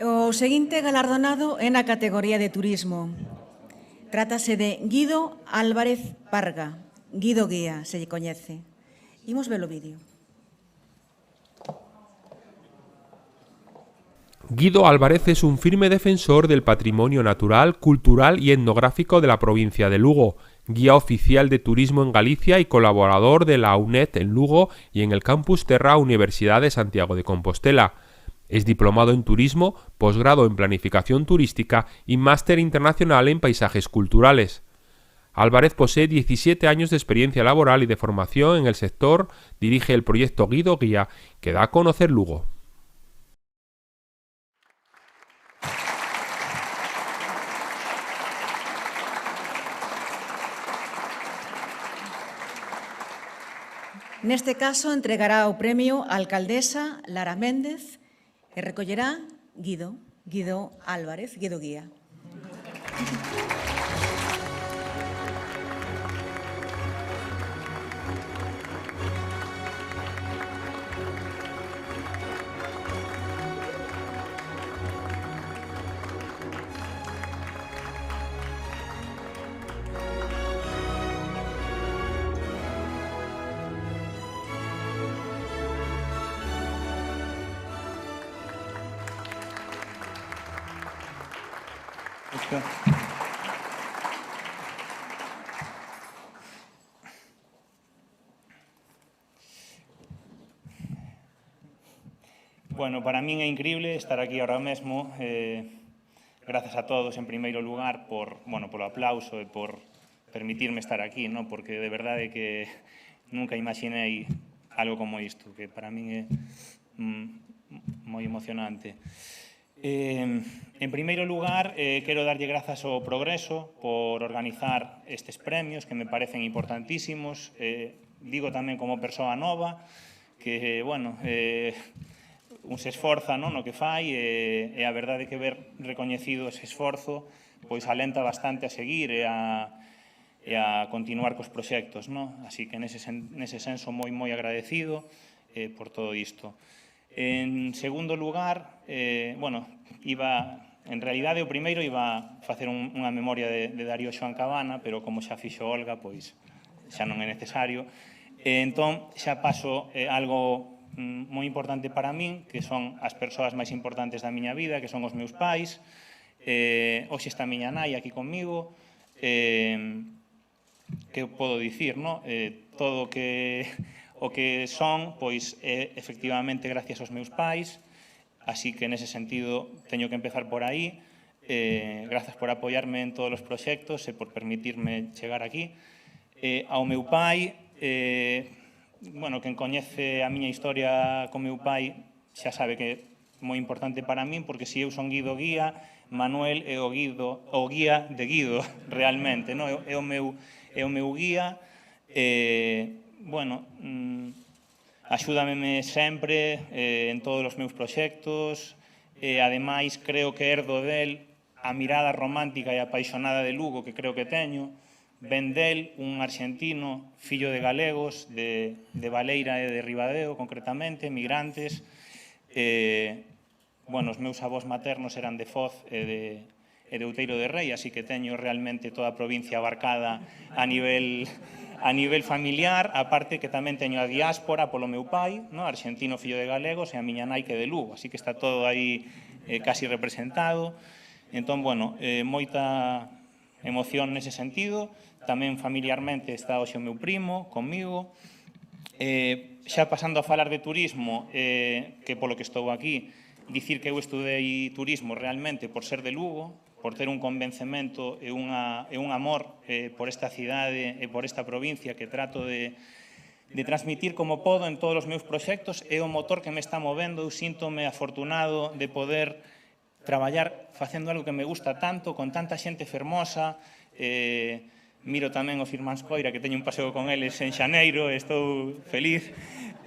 O seguinte galardonado é na categoría de turismo. Trátase de Guido Álvarez Parga. Guido Guía, se lle coñece. Imos ver o vídeo. Guido Álvarez es un firme defensor del patrimonio natural, cultural y etnográfico de la provincia de Lugo, guía oficial de turismo en Galicia y colaborador de la UNED en Lugo y en el Campus Terra Universidad de Santiago de Compostela. Es diplomado en turismo, posgrado en planificación turística y máster internacional en paisajes culturales. Álvarez posee 17 años de experiencia laboral y de formación en el sector, dirige el proyecto Guido Guía, que da a conocer Lugo. Neste caso, entregará o premio a alcaldesa Lara Méndez e recollerá Guido Álvarez, Guido Guía. Bueno, para min é increíble estar aquí ahora mesmo. Grazas a todos, en primeiro lugar, polo aplauso e por permitirme estar aquí, ¿no? Porque de verdade que nunca imaginei algo como isto, que para min é moi emocionante. En primeiro lugar, quero darlle grazas ao Progreso por organizar estes premios que me parecen importantísimos. Digo tamén como persoa nova que, bueno, un se esforza no que fai e a verdade é que ver recoñecido ese esforzo pois alenta bastante a seguir e a continuar cos proxectos, no? Así que nese senso moi agradecido por todo isto. En segundo lugar, bueno, en realidade o primeiro iba a facer unha memoria de Darío Xoán Cabana, pero como xa fixo Olga, pois xa non é necesario. Entón, xa paso algo moi importante para min, que son as persoas máis importantes da miña vida, que son os meus pais. Hoxe está a miña nai aquí comigo. Que podo dicir, no? Todo o que son, pois, efectivamente, gracias aos meus pais. Así que, nese sentido, teño que empezar por aí. Grazas por apoiarme en todos os proxectos e por permitirme chegar aquí. Ao meu pai, bueno, quen coñece a miña historia con meu pai xa sabe que é moi importante para min, porque se eu son Guido Guía, Manuel é o guía de Guido, realmente, no? É o meu guía. Bueno, axúdame sempre en todos os meus proxectos. Ademais, creo que herdo del a mirada romántica e apaixonada de Lugo que creo que teño. Ben del, un arxentino, fillo de galegos, de Valeira e de Ribadeo, concretamente, migrantes. Bueno, os meus avós maternos eran de Foz e de Outeiro de Rei, así que teño realmente toda a provincia abarcada a nivel familiar, aparte que tamén teño a diáspora polo meu pai, no? Arxentino, fillo de galegos, e a miña nai que de Lugo, así que está todo aí casi representado. Entón, bueno, moita emoción nese sentido. Tamén familiarmente está hoxe o meu primo, comigo. Xa pasando a falar de turismo, que polo que estou aquí, dicir que eu estudei turismo realmente por ser de Lugo, por ter un convencemento e un amor por esta cidade e por esta provincia que trato de transmitir como podo en todos os meus proxectos. É o motor que me está movendo. Eu síntome afortunado de poder traballar facendo algo que me gusta tanto, con tanta xente fermosa. Miro tamén os irmáns Coira, que teño un paseo con eles en xaneiro, estou feliz.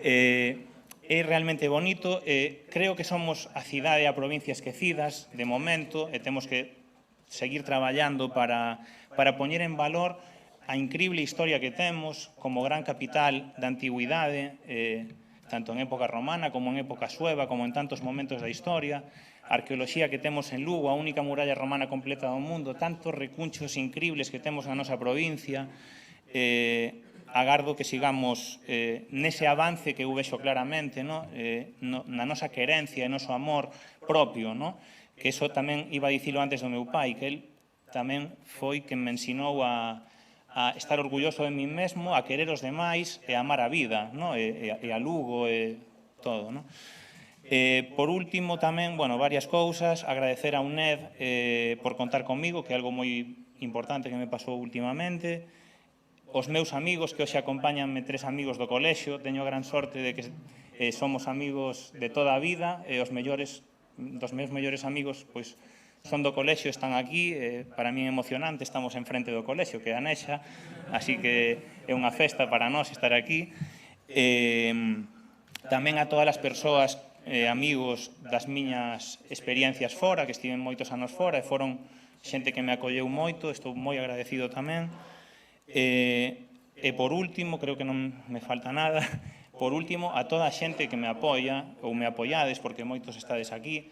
É realmente bonito. Creo que somos a cidade e a provincia esquecidas, de momento, e temos que seguir traballando para poñer en valor a increíble historia que temos como gran capital da antigüidade, tanto en época romana como en época sueva, como en tantos momentos da historia, a arqueoloxía que temos en Lugo, a única muralla romana completa do mundo, tantos recunchos increíbles que temos na nosa provincia, agardo que sigamos nese avance que eu vexo claramente, na nosa querencia e noso amor propio, que iso tamén iba a dicilo antes do meu pai, que el tamén foi quen me ensinou a estar orgulloso de mí mesmo, a querer os demais e a amar a vida, e a Lugo e todo. Por último, tamén, varias cousas, agradecer a UNED por contar comigo, que é algo moi importante que me pasou últimamente, os meus amigos, que hoxe acompáñanme 3 amigos do colexio, teño a gran sorte de que somos amigos de toda a vida, e os dos meus mellores amigos, pois, son do colexio, están aquí, para mí é emocionante, estamos en frente do colexio, que é a Nexa, así que é unha festa para nós estar aquí. Tamén a todas as persoas, amigos das miñas experiencias fora, que estiven moitos anos fora, e foron xente que me acolleu moito, estou moi agradecido tamén. E por último, creo que non me falta nada, por último, a toda a xente que me apoia, ou me apoiades, porque moitos estades aquí,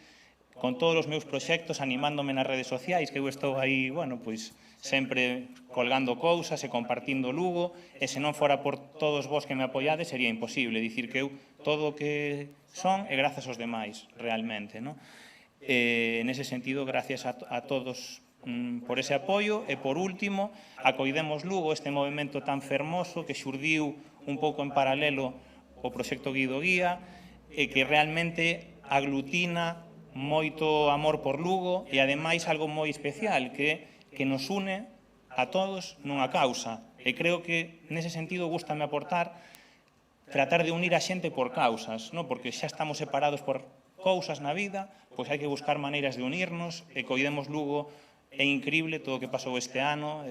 con todos os meus proxectos, animándome nas redes sociais, que eu estou aí, pois, sempre colgando cousas e compartindo Lugo, e se non fora por todos vos que me apoiades, sería imposible. Dicir que eu, todo o que son, é grazas aos demais, realmente. Nese sentido, gracias a todos por ese apoio, e por último, acoidemos Lugo, este movimento tan fermoso que xurdiu un pouco en paralelo o proxecto Guido Guía, e que realmente aglutina moito amor por Lugo e, ademais, algo moi especial, que nos une a todos nunha causa. E creo que, nese sentido, gústame aportar, tratar de unir a xente por causas, porque xa estamos separados por cousas na vida, pois hai que buscar maneiras de unirnos, e coidemos Lugo. É increíble todo o que pasou este ano,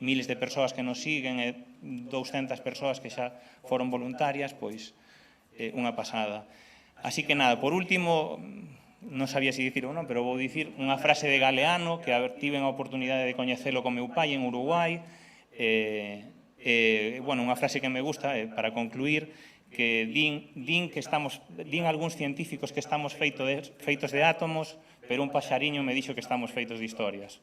miles de persoas que nos siguen e 200 persoas que xa foron voluntarias, pois unha pasada. Así que nada, por último, non sabía se dicir ou non, pero vou dicir unha frase de Galeano, que tiven a oportunidade de coñecelo con meu pai en Uruguai, unha frase que me gusta, para concluir, que din algúns científicos que estamos feitos de átomos, pero un paxariño me dixo que estamos feitos de historias.